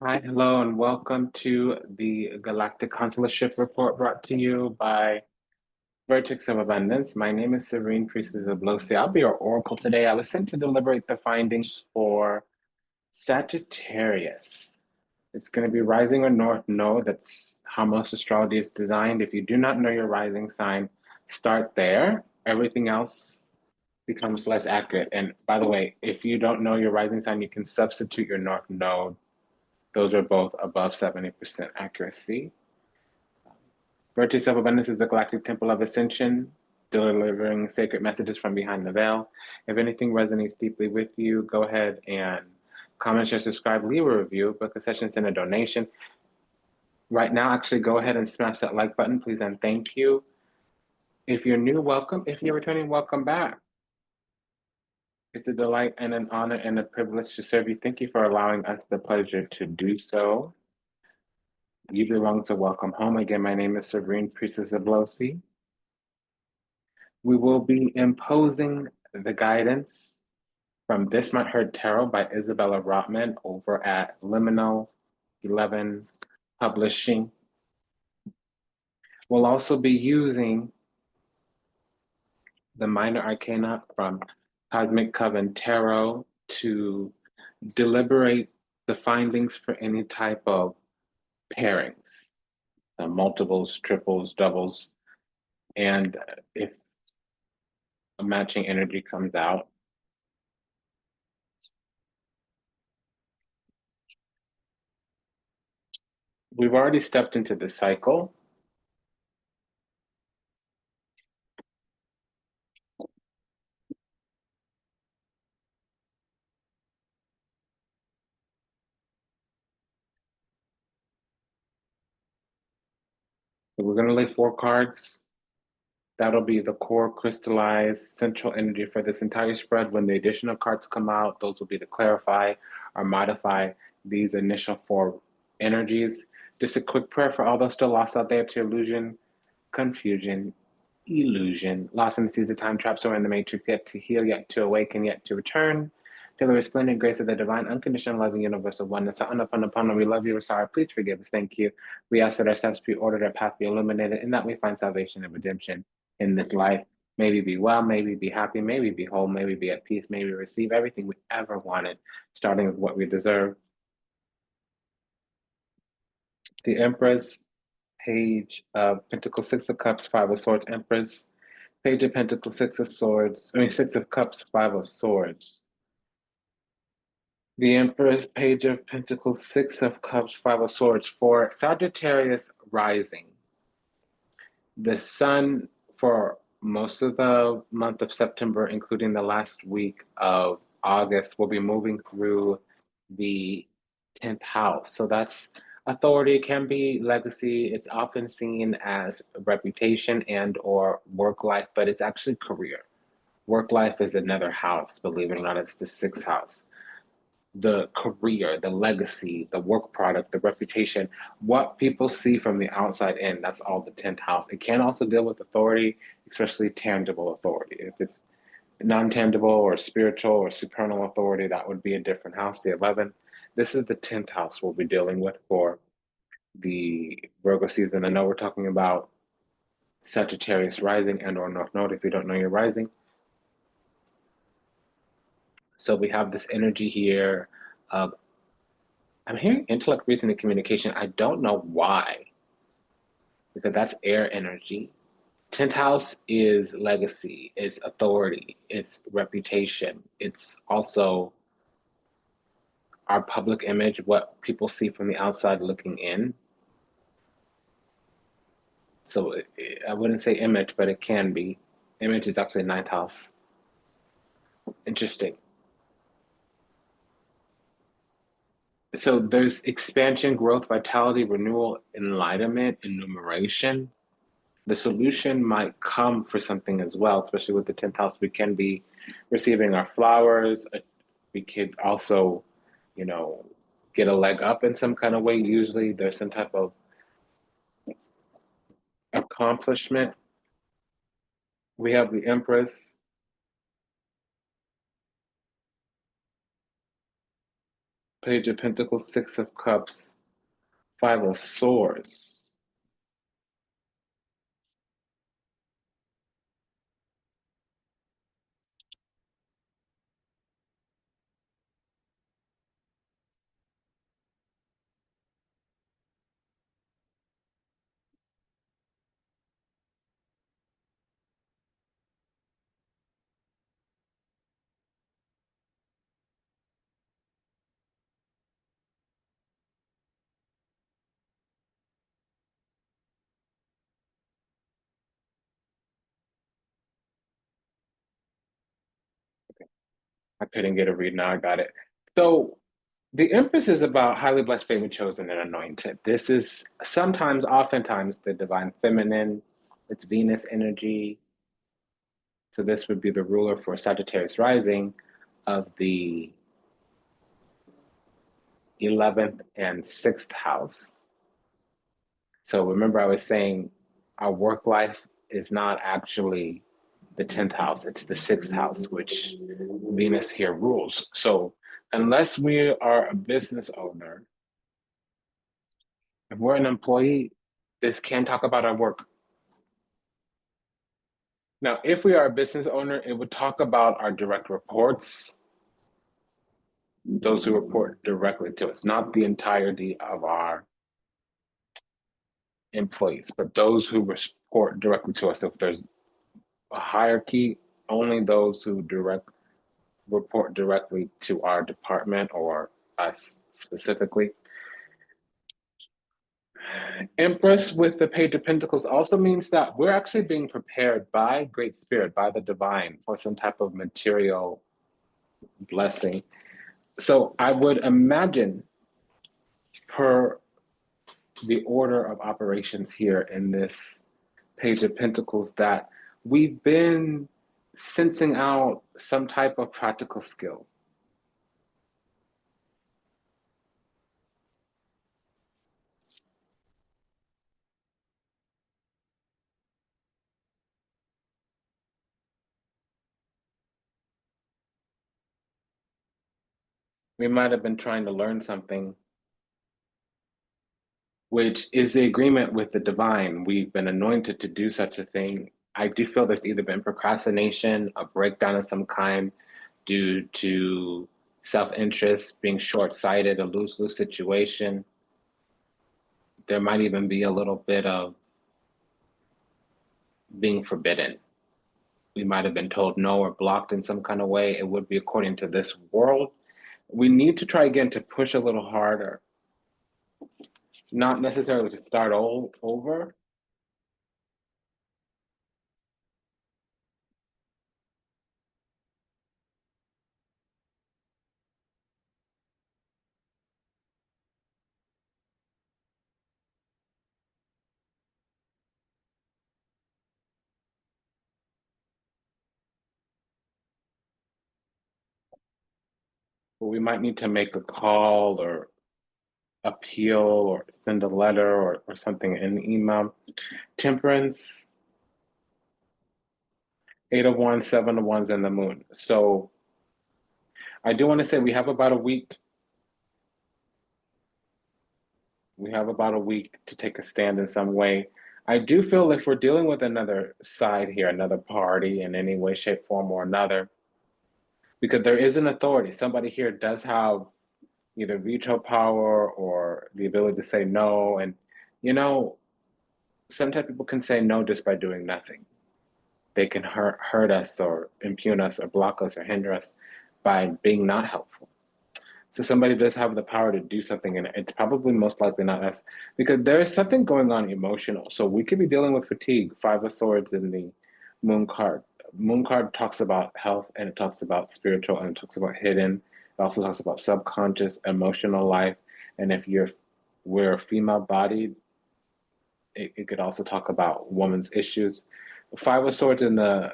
Hi, hello, and welcome to the Galactic Consulship Report brought to you by Vertex of Abundance. My name is Serene Priestess of Blosi. I'll be your oracle today. I was sent to deliberate the findings for Sagittarius. It's going to be rising or north node. That's how most astrology is designed. If you do not know your rising sign, start there. Everything else becomes less accurate. And by the way, if you don't know your rising sign, you can substitute your north node. Those are both above 70% accuracy. Vertex of Abundance is the galactic temple of ascension, delivering sacred messages from behind the veil. If anything resonates deeply with you, go ahead and comment, share, subscribe, leave a review, book a session, send a donation. Right now, actually, go ahead and smash that like button, please, and thank you. If you're new, welcome. If you're returning, welcome back. It's a delight and an honor and a privilege to serve you. Thank you for allowing us the pleasure to do so. You belong to welcome home. Again, my name is Serene Priestess Ablosi. We will be imposing the guidance from This Might Hurt Tarot by Isabella Rotman over at Liminal 11 Publishing. We'll also be using the Minor Arcana from Cosmic Coven Tarot to deliberate the findings for any type of pairings, so multiples, triples, doubles, and if a matching energy comes out, we've already stepped into the cycle. So we're going to lay 4 cards. That'll be the core crystallized central energy for this entire spread. When the additional cards come out, those will be to clarify or modify these initial 4 energies. Just a quick prayer for all those still lost out there to illusion, confusion, illusion, lost in the seas of time, trapped somewhere in the matrix, yet to heal, yet to awaken, yet to return. To the resplendent grace of the divine, unconditional, loving, universal oneness. Upon, we love you, we're sorry, please forgive us, thank you. We ask that our steps be ordered, our path be illuminated, and that we find salvation and redemption in this life. May we be well, may we be happy, may we be whole, may we be at peace, may we receive everything we ever wanted, starting with what we deserve. The Empress, Page of Pentacles, 6 of Cups, 5 of Swords, Empress, Page of Pentacles, 6 of Swords, 6 of Cups, 5 of Swords. The Empress, Page of Pentacles, 6 of Cups, 5 of Swords. For Sagittarius rising, the sun for most of the month of September, including the last week of August, will be moving through the 10th house. So that's authority, it can be legacy. It's often seen as reputation and or work life, but it's actually career. Work life is another house, believe it or not, it's the 6th house. The career, the legacy, the work product, the reputation, what people see from the outside in, that's all the 10th house. It can also deal with authority, especially tangible authority. If it's non-tangible or spiritual or supernal authority, that would be a different house, the 11th. This is the 10th house we'll be dealing with for the Virgo season. I know we're talking about Sagittarius rising and or North Node if you don't know your rising. So we have this energy here of, I'm hearing intellect, reason, and communication. I don't know why, because that's air energy. 10th house is legacy, it's authority, it's reputation. It's also our public image, what people see from the outside looking in. So I wouldn't say image, but it can be. Image is actually 9th house. Interesting. So there's expansion, growth, vitality, renewal, enlightenment, enumeration. The solution might come for something as well, especially with the 10th house. We can be receiving our flowers. We could also, get a leg up in some kind of way. Usually there's some type of accomplishment. We have the Empress. Page of Pentacles, Six of Cups, Five of Swords. I couldn't get a read, now I got it. So the emphasis is about highly blessed, favored, chosen, and anointed. This is sometimes, oftentimes, the divine feminine. It's Venus energy. So this would be the ruler for Sagittarius rising of the 11th and 6th house. So remember, I was saying our work life is not actually the 10th house, it's the 6th house, which Venus here rules. So unless we are a business owner, if we're an employee, this can talk about our work. Now, if we are a business owner, it would talk about our direct reports, those who report directly to us, not the entirety of our employees, but those who report directly to us. If there's a hierarchy, only those who report directly to our department or us specifically. Empress with the Page of Pentacles also means that we're actually being prepared by Great Spirit, by the divine, for some type of material blessing. So I would imagine, per the order of operations here in this Page of Pentacles, that we've been sensing out some type of practical skills. We might have been trying to learn something, which is the agreement with the divine. We've been anointed to do such a thing. I do feel there's either been procrastination, a breakdown of some kind due to self-interest, being short-sighted, a lose-lose situation. There might even be a little bit of being forbidden. We might have been told no or blocked in some kind of way. It would be according to this world. We need to try again to push a little harder, not necessarily to start all over. But we might need to make a call or appeal or send a letter or something in an email. Temperance, Eight of Wands, Seven of Wands, and the Moon. So I do want to say we have about a week. We have about a week to take a stand in some way. I do feel if we're dealing with another side here, another party in any way, shape, form, or another, because there is an authority. Somebody here does have either veto power or the ability to say no. And, you know, sometimes people can say no just by doing nothing. They can hurt us or impugn us or block us or hinder us by being not helpful. So somebody does have the power to do something, and it's probably most likely not us, because there is something going on emotional. So we could be dealing with fatigue. Five of Swords in the Moon card. Moon card talks about health, and it talks about spiritual, and it talks about hidden. It also talks about subconscious, emotional life. And if we're female bodied, it could also talk about woman's issues. Five of Swords in the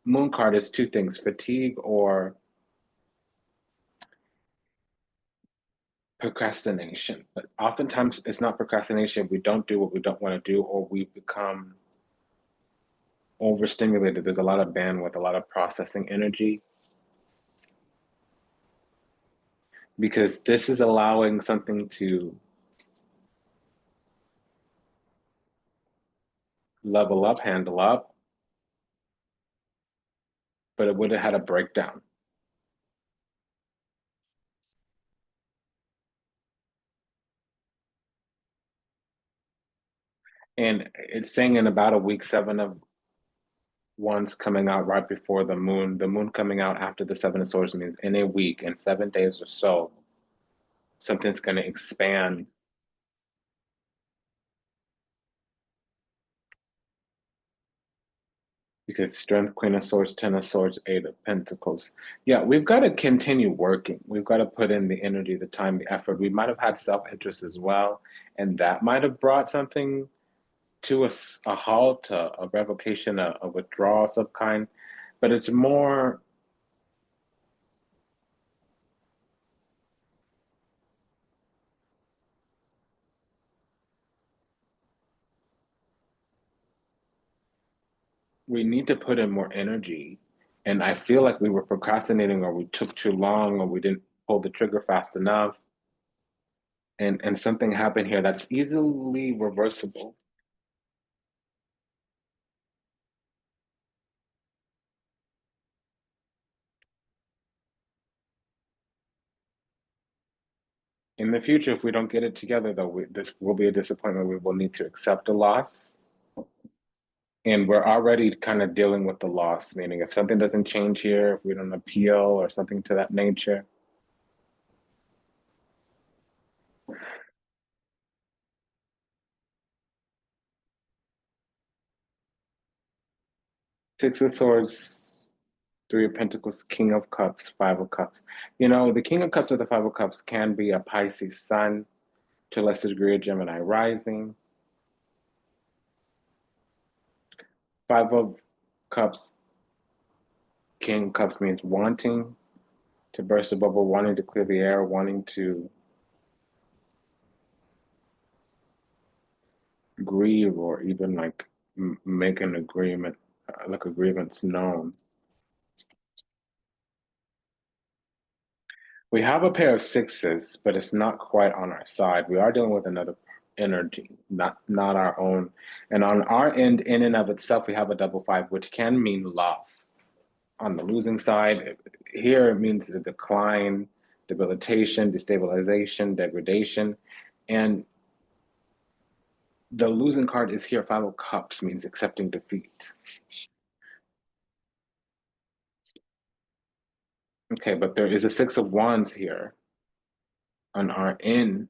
Moon card is two things: fatigue or procrastination. But oftentimes it's not procrastination. We don't do what we don't want to do, or we become overstimulated. There's a lot of bandwidth, a lot of processing energy. because this is allowing something to level up, handle up, but it would have had a breakdown. And it's saying in about a week, seven of wands coming out right before the moon coming out after the seven of swords means in a week, in 7 days or so, something's going to expand. Because strength, queen of swords, 10 of swords, 8 of pentacles. Yeah, we've got to continue working. We've got to put in the energy, the time, the effort. We might have had self-interest as well, and that might have brought something to a halt, a revocation, a withdrawal of some kind. But it's more, we need to put in more energy. And I feel like we were procrastinating, or we took too long, or we didn't pull the trigger fast enough. And something happened here that's easily reversible. In the future, if we don't get it together, though, this will be a disappointment. We will need to accept a loss. And we're already kind of dealing with the loss, meaning if something doesn't change here, if we don't appeal or something to that nature. Six of Swords, Three of Pentacles, King of Cups, Five of Cups. You know, the King of Cups or the Five of Cups can be a Pisces sun, to a lesser degree, a Gemini rising. Five of Cups, King of Cups means wanting to burst a bubble, wanting to clear the air, wanting to grieve, or even like make an agreement, like a grievance known. We have a pair of sixes, but it's not quite on our side. We are dealing with another energy, not our own. And on our end, in and of itself, we have a double five, which can mean loss. On the losing side, here it means the decline, debilitation, destabilization, degradation. And the losing card is here. Five of Cups means accepting defeat. Okay, but there is a Six of Wands here on our end.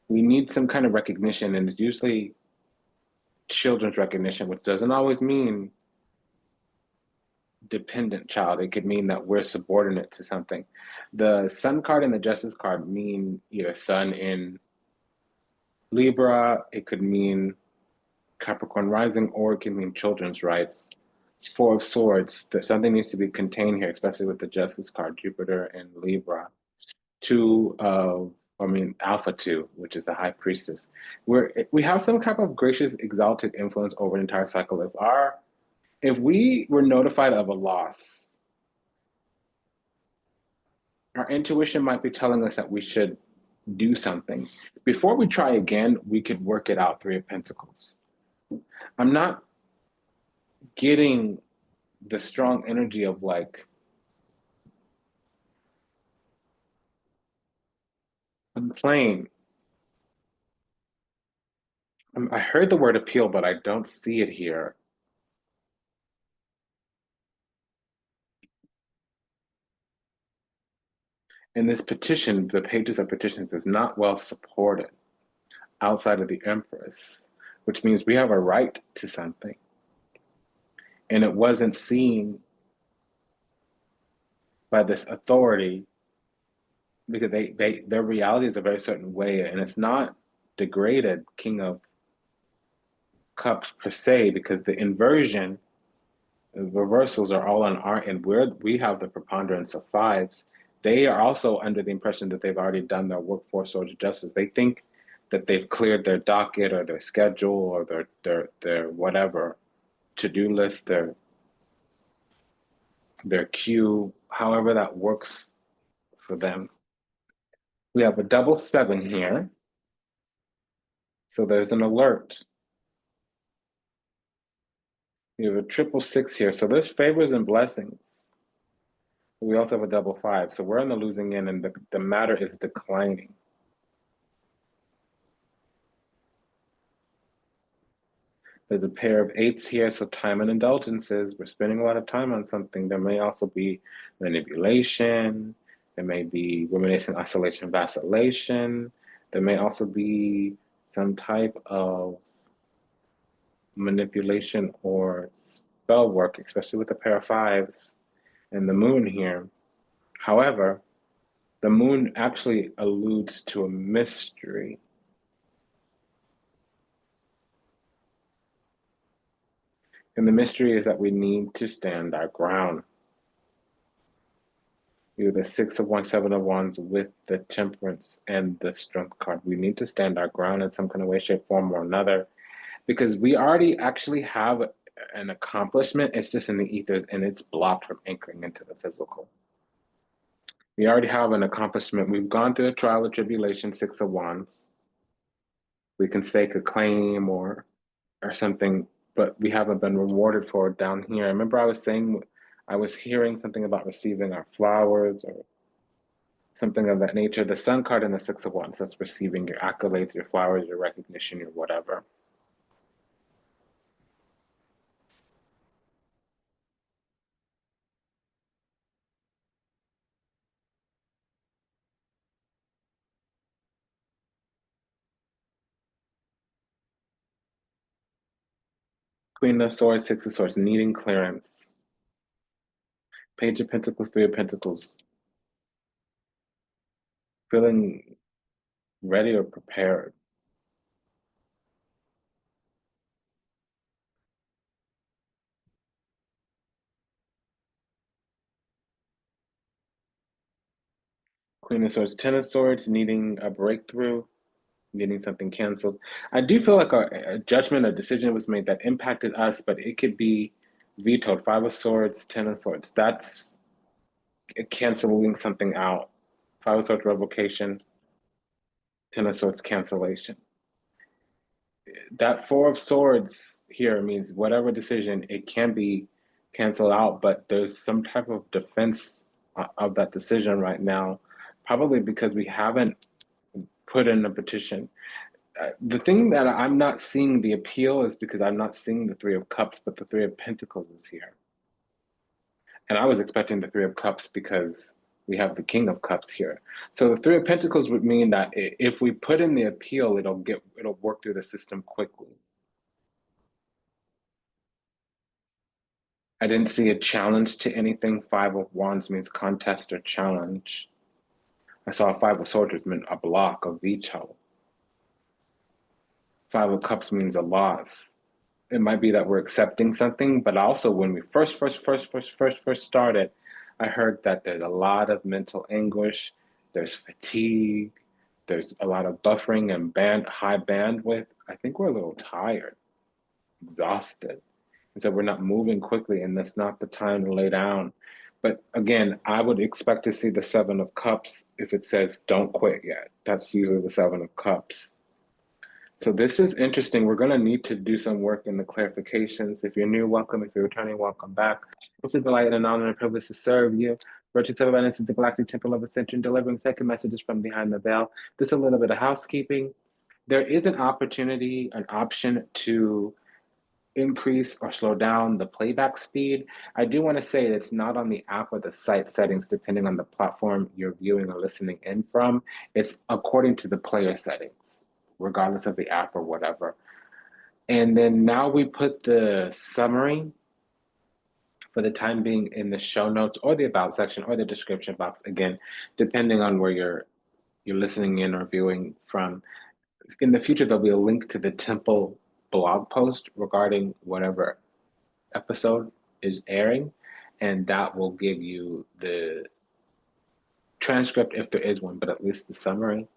We need some kind of recognition, and it's usually children's recognition, which doesn't always mean dependent child. It could mean that we're subordinate to something. The Sun card and the Justice card mean either Sun in Libra, it could mean Capricorn rising, or it can mean children's rights. Four of Swords, something needs to be contained here, especially with the Justice card, Jupiter and Libra. Two of, I mean, Alpha 2, which is the High Priestess. We have some type of gracious, exalted influence over an entire cycle. If we were notified of a loss, our intuition might be telling us that we should do something. Before we try again, we could work it out, Three of Pentacles. I'm not getting the strong energy of like, complain. I heard the word appeal, but I don't see it here. And this petition, the pages of petitions, is not well supported outside of the Empress, which means we have a right to something. And it wasn't seen by this authority because their reality is a very certain way, and it's not degraded King of Cups per se, because the inversion, the reversals are all on our end. We have the preponderance of fives. They are also under the impression that they've already done their work for social justice. They think that they've cleared their docket or their schedule or their whatever to-do list, their queue, however that works for them. We have a double 7 here. So there's an alert. We have a triple 6 here. So there's favors and blessings. We also have a double 5. So we're on the losing end and the matter is declining. There's a pair of 8s here, so time and indulgences. We're spending a lot of time on something. There may also be manipulation. There may be rumination, oscillation, vacillation. There may also be some type of manipulation or spell work, especially with the pair of 5s and the moon here. However, the moon actually alludes to a mystery. And the mystery is that we need to stand our ground. You have the 6 of Wands, 7 of Wands with the Temperance and the Strength card. We need to stand our ground in some kind of way, shape, form, or another, because we already actually have an accomplishment. It's just in the ethers and it's blocked from anchoring into the physical. We already have an accomplishment. We've gone through a trial of tribulation, 6 of Wands. We can stake a claim or something, but we haven't been rewarded for it down here. I remember I was hearing something about receiving our flowers or something of that nature. The Sun card and the 6 of Wands, that's receiving your accolades, your flowers, your recognition, your whatever. Queen of Swords, 6 of Swords, needing clearance. Page of Pentacles, 3 of Pentacles. Feeling ready or prepared. Queen of Swords, 10 of Swords, needing a breakthrough, needing something canceled. I do feel like a judgment, a decision was made that impacted us, but it could be vetoed. 5 of Swords, 10 of Swords. That's canceling something out. 5 of Swords, revocation. 10 of Swords, cancellation. That 4 of Swords here means whatever decision, it can be canceled out, but there's some type of defense of that decision right now, probably because we haven't put in a petition. The thing that I'm not seeing the appeal is because I'm not seeing the 3 of Cups, but the 3 of Pentacles is here. And I was expecting the 3 of Cups because we have the King of Cups here. So the 3 of Pentacles would mean that if we put in the appeal, it'll work through the system quickly. I didn't see a challenge to anything. 5 of Wands means contest or challenge. I saw a 5 of Swords, which meant a block, a veto. 5 of Cups means a loss. It might be that we're accepting something, but also when we first started, I heard that there's a lot of mental anguish, there's fatigue, there's a lot of buffering and high bandwidth. I think we're a little tired, exhausted. And so we're not moving quickly, and that's not the time to lay down. But again, I would expect to see the 7 of Cups if it says don't quit yet. That's usually the 7 of Cups. So this is interesting. We're going to need to do some work in the clarifications. If you're new, welcome. If you're returning, welcome back. It's a delight and an honor and a privilege to serve you. Vertex of Abundance is the Galactic Temple of Ascension, delivering second messages from behind the veil. Just a little bit of housekeeping. There is an opportunity, an option to increase or slow down the playback speed. I do want to say it's not on the app or the site settings, depending on the platform you're viewing or listening in from. It's according to the player settings, regardless of the app or whatever. And then now we put the summary for the time being in the show notes or the about section or the description box, again, depending on where you're listening in or viewing from. In the future, there'll be a link to the temple blog post regarding whatever episode is airing, and that will give you the transcript if there is one, but at least the summary.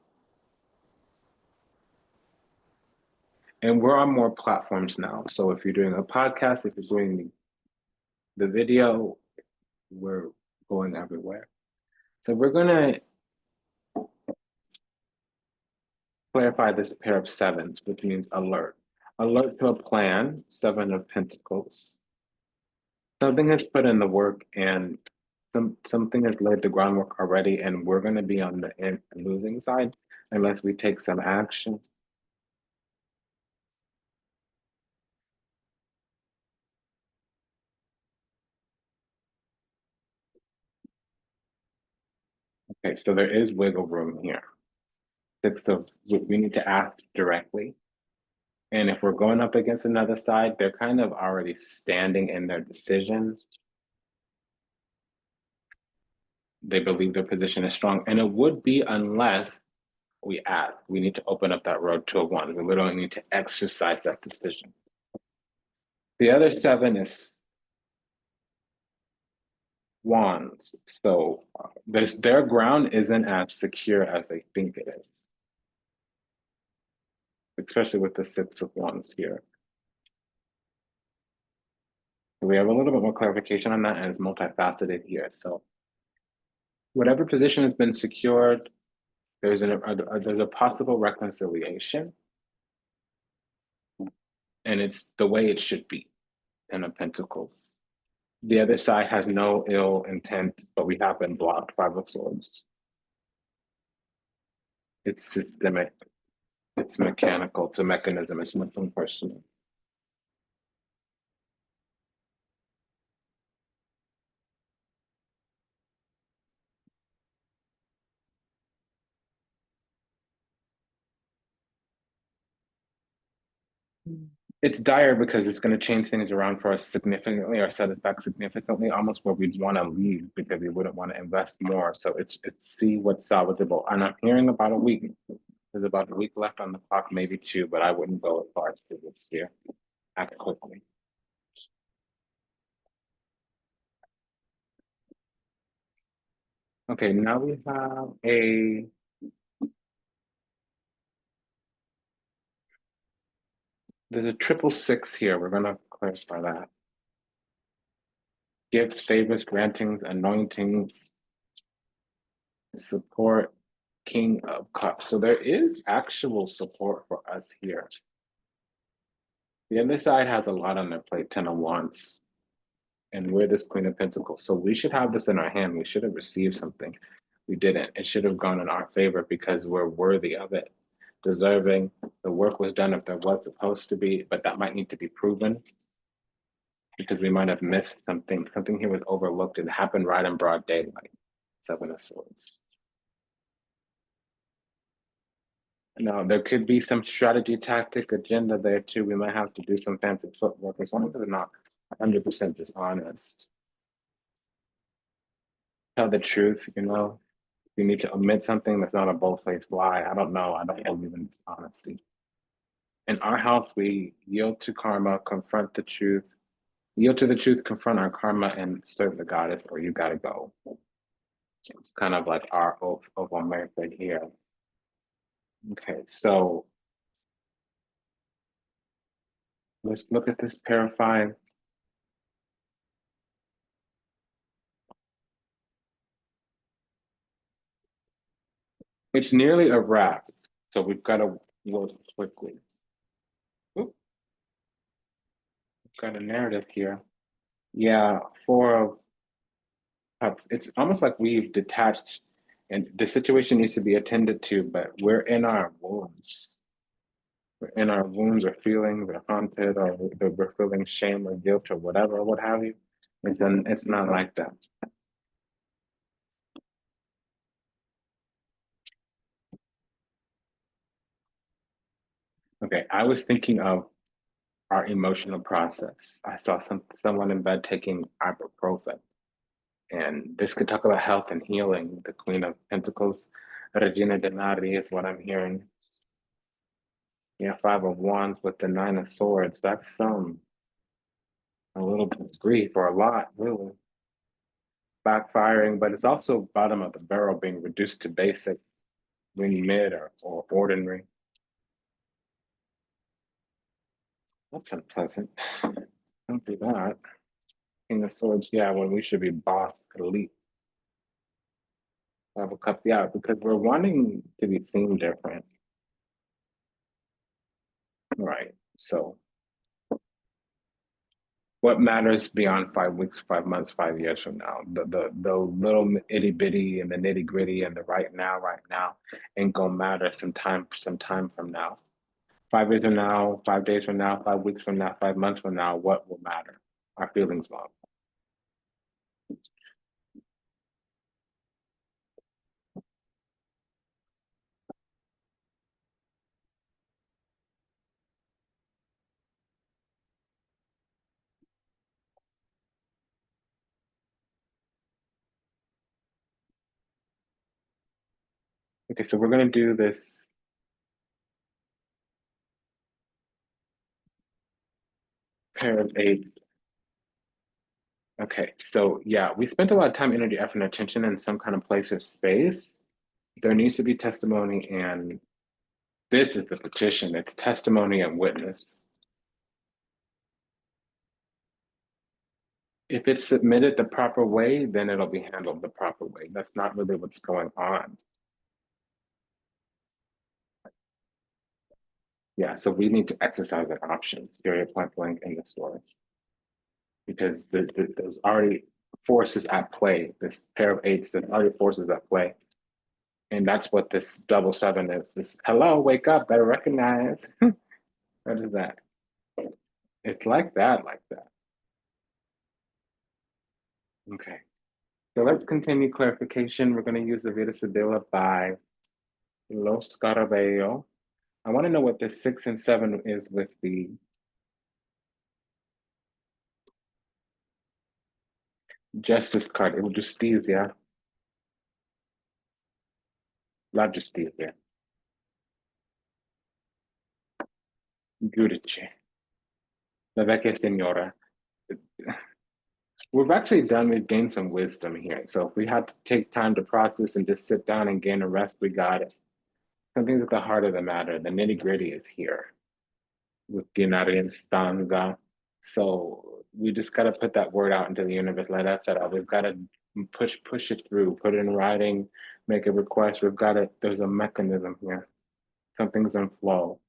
And we're on more platforms now. So if you're doing a podcast, if you're doing the video, we're going everywhere. So we're going to clarify this pair of sevens, which means alert. Alert to a plan, Seven of Pentacles. Something has put in the work and something has laid the groundwork already, and we're going to be on the losing side unless we take some action. Okay, so there is wiggle room here. We need to act directly. And if we're going up against another side, they're kind of already standing in their decisions. They believe their position is strong. And it would be unless we act. We need to open up that road to a one. We literally need to exercise that decision. The other seven is wands. So their ground isn't as secure as they think it is, especially with the Six of Wands here. We have a little bit more clarification on that, and it's multifaceted here. So whatever position has been secured, there's a possible reconciliation, and it's the way it should be. Ten of Pentacles. The other side has no ill intent, but we have been blocked. Five of Swords. It's systemic. It's mechanical. It's a mechanism. It's nothing personal. It's dire because it's going to change things around for us significantly or set us back significantly, almost where we'd want to leave because we wouldn't want to invest more. So it's see what's salvageable. And I'm hearing about a week. There's about a week left on the clock, maybe two, but I wouldn't go as far as to this year. Act quickly. Okay, now we have there's a triple six here. We're gonna clarify that. Gifts, favors, grantings, anointings, support, King of Cups. So there is actual support for us here. The other side has a lot on their plate, Ten of Wands. And we're this Queen of Pentacles. So we should have this in our hand. We should have received something. We didn't. It should have gone in our favor because we're worthy of it. Deserving. The work was done if there was supposed to be, but that might need to be proven because we might have missed something. Something here was overlooked. It happened right in broad daylight. Seven of Swords. Now, there could be some strategy, tactic, agenda there too. We might have to do some fancy footwork as long as they're not 100% dishonest. Tell the truth, you know. You need to omit something that's not a bold-faced lie. I don't know. I don't believe in dishonesty. In our house, we yield to karma, confront the truth, yield to the truth, confront our karma, and serve the goddess, or you gotta go. So it's kind of like our oath of America here. Okay, so let's look at this pair of fives. It's nearly a wrap, so we've got to work quickly. Oop. Got a narrative here. Yeah, Four of Cups. It's almost like we've detached, and the situation needs to be attended to, but we're in our wounds. We're in our wounds, or feeling we're haunted, or we're feeling shame or guilt or whatever, what have you. It's not like that. Okay, I was thinking of our emotional process. I saw someone in bed taking ibuprofen. And this could talk about health and healing. The Queen of Pentacles, Regina Denari is what I'm hearing. Yeah, Five of Wands with the Nine of Swords. That's a little bit of grief, or a lot, really. Backfiring, but it's also bottom of the barrel being reduced to basic, being mid or ordinary. That's unpleasant. Don't do that. King of Swords, yeah, when we should be boss, elite. Five of Cups, yeah, because we're wanting to be seen different. Right. So what matters beyond 5 weeks, 5 months, 5 years from now? The little itty bitty and the nitty gritty and the right now ain't gonna matter some time from now. 5 years from now, 5 days from now, 5 weeks from now, 5 months from now, what will matter? Our feelings won't. Okay, so we're gonna do this pair of eights. Okay, so yeah, we spent a lot of time, energy, effort, and attention in some kind of place or space. There needs to be testimony, and this is the petition. It's testimony and witness. If it's submitted the proper way, then it'll be handled the proper way. That's not really what's going on. Yeah, so we need to exercise an option, period, point blank in the story, because there's already forces at play. This pair of eights, there's already forces at play. And that's what this double seven is. This hello, wake up, better recognize. What is that? It's like that, like that. Okay. So let's continue clarification. We're going to use the Vita Sibilla by Los Scarabeo. I want to know what the 6 and 7 is with the Justice card. It will justicia, la justicia, giudice, la vecchia signora. We've actually done, we've gained some wisdom here. So if we had to take time to process and just sit down and gain a rest, we got it. Something's at the heart of the matter. The nitty gritty is here with Dinari Stanga. So we just got to put that word out into the universe. Like that said, we've got to push it through, put it in writing, make a request. We've got it. There's a mechanism here. Something's in flow,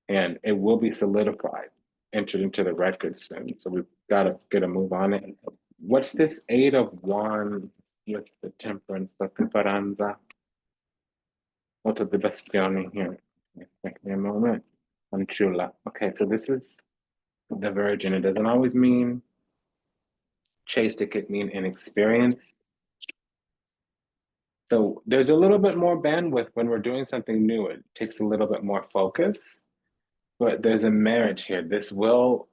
and it will be solidified, entered into the records soon. So we've got to get a move on it. What's this 8 of Wands with the Temperance, the Temperanza? What's the Bastione here? Give me a moment. Anchula. Okay, so this is the Virgin. It doesn't always mean chased, it could mean inexperienced. So there's a little bit more bandwidth when we're doing something new. It takes a little bit more focus, but there's a marriage here. This will,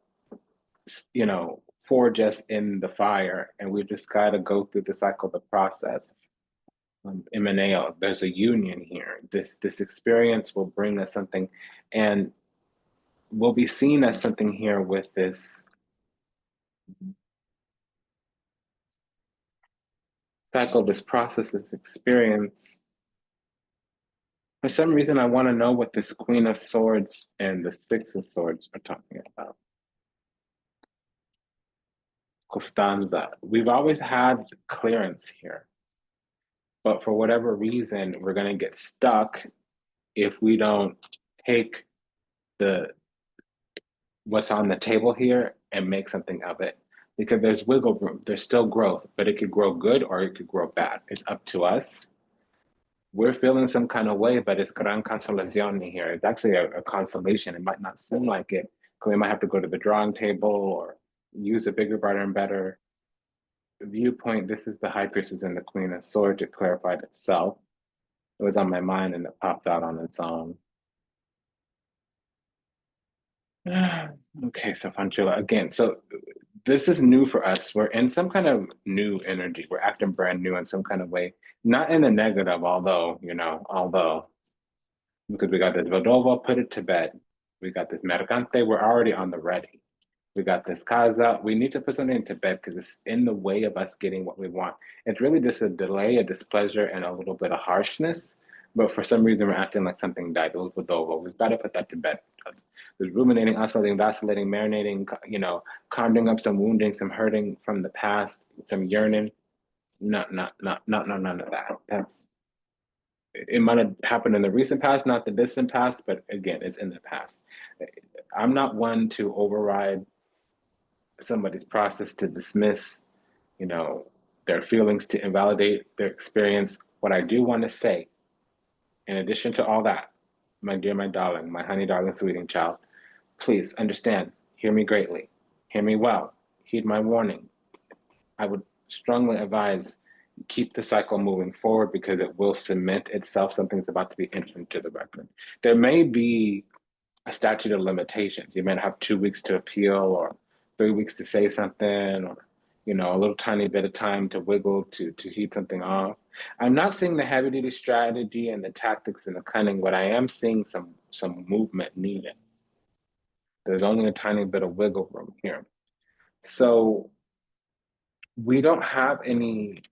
forge us in the fire, and we've just got to go through the cycle, the process. Imaneo, there's a union here. This experience will bring us something, and will be seen as something here with this cycle, this process, this experience. For some reason, I want to know what this Queen of Swords and the Six of Swords are talking about. Costanza. We've always had clearance here, but for whatever reason, we're going to get stuck if we don't take the what's on the table here and make something of it. Because there's wiggle room, there's still growth, but it could grow good or it could grow bad. It's up to us. We're feeling some kind of way, but it's gran consolazione here. It's actually a consolation. It might not seem like it, because we might have to go to the drawing table or use a bigger, brighter, and better viewpoint. This is the High Priestess and the Queen of Swords. It clarified itself. It was on my mind and it popped out on its own. Okay, so Fanchula again. So this is new for us. We're in some kind of new energy. We're acting brand new in some kind of way. Not in a negative, although, because we got this Vadova, put it to bed. We got this Mercante, we're already on the ready. We got this Casa, we need to put something to bed because it's in the way of us getting what we want. It's really just a delay, a displeasure, and a little bit of harshness. But for some reason, we're acting like something died. Vadova, we've got to put that to bed. There's ruminating, oscillating, vacillating, marinating, conjuring up some wounding, some hurting from the past, some yearning. None of that. It might have happened in the recent past, not the distant past, but again, it's in the past. I'm not one to override somebody's process, to dismiss, you know, their feelings, to invalidate their experience. What I do want to say, in addition to all that, my dear, my darling, my honey, darling, sweeting child, please understand, hear me greatly, hear me well, heed my warning. I would strongly advise keep the cycle moving forward because it will cement itself. Something's about to be entered into the record. There may be a statute of limitations. You might have 2 weeks to appeal or 3 weeks to say something or a little tiny bit of time to wiggle to heat something off. I'm not seeing the heavy duty strategy and the tactics and the cunning, but I am seeing some movement needed. There's only a tiny bit of wiggle room here. So we don't have any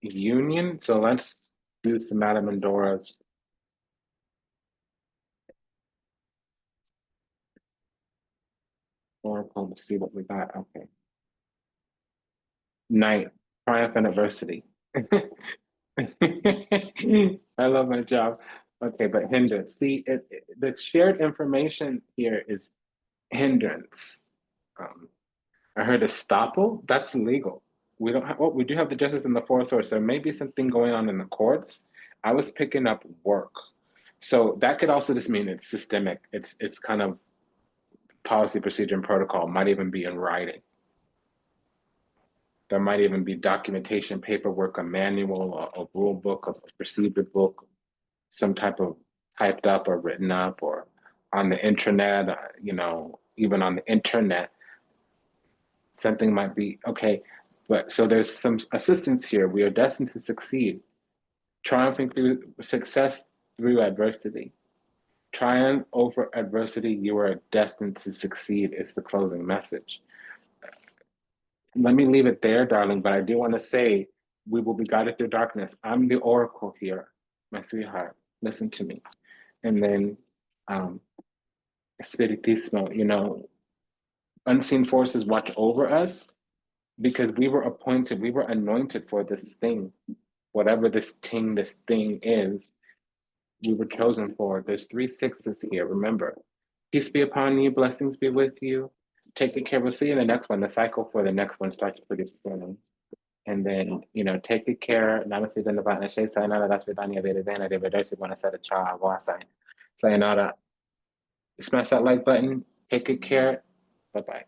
union. So let's do some Madame Mendora's Oracle to see what we got. Okay. Knight, triumph and adversity. I love my job. Okay, but hindrance. See, the shared information here is hindrance. Um, I heard estoppel. That's legal. We don't have. Well, we do have the justice and the four swords. So maybe something going on in the courts. I was picking up work, so that could also just mean it's systemic. It's kind of policy, procedure, and protocol. Might even be in writing. There might even be documentation, paperwork, a manual, a rule book, a procedure book, some type of typed up or written up or on the intranet, even on the internet, something might be okay. But so there's some assistance here. We are destined to succeed, triumphing through success through adversity. Triumph over adversity, you are destined to succeed. It's the closing message. Let me leave it there, darling, but I do want to say we will be guided through darkness. I'm the oracle here, my sweetheart. Listen to me. And then Spiritismo, unseen forces watch over us because we were appointed, we were anointed for this thing. Whatever this thing is, we were chosen for. There's 3 sixes here, remember. Peace be upon you, blessings be with you. Take good care. We'll see you in the next one. The cycle for the next one starts pretty soon. And then, take good care. Namaste, Dhanavad, Nashe, Sayonara, Das Vidanya, Vedavana, Devadarsi, Buonasera, Ciao, Avasai. Sayonara. Smash that like button. Take good care. Bye-bye.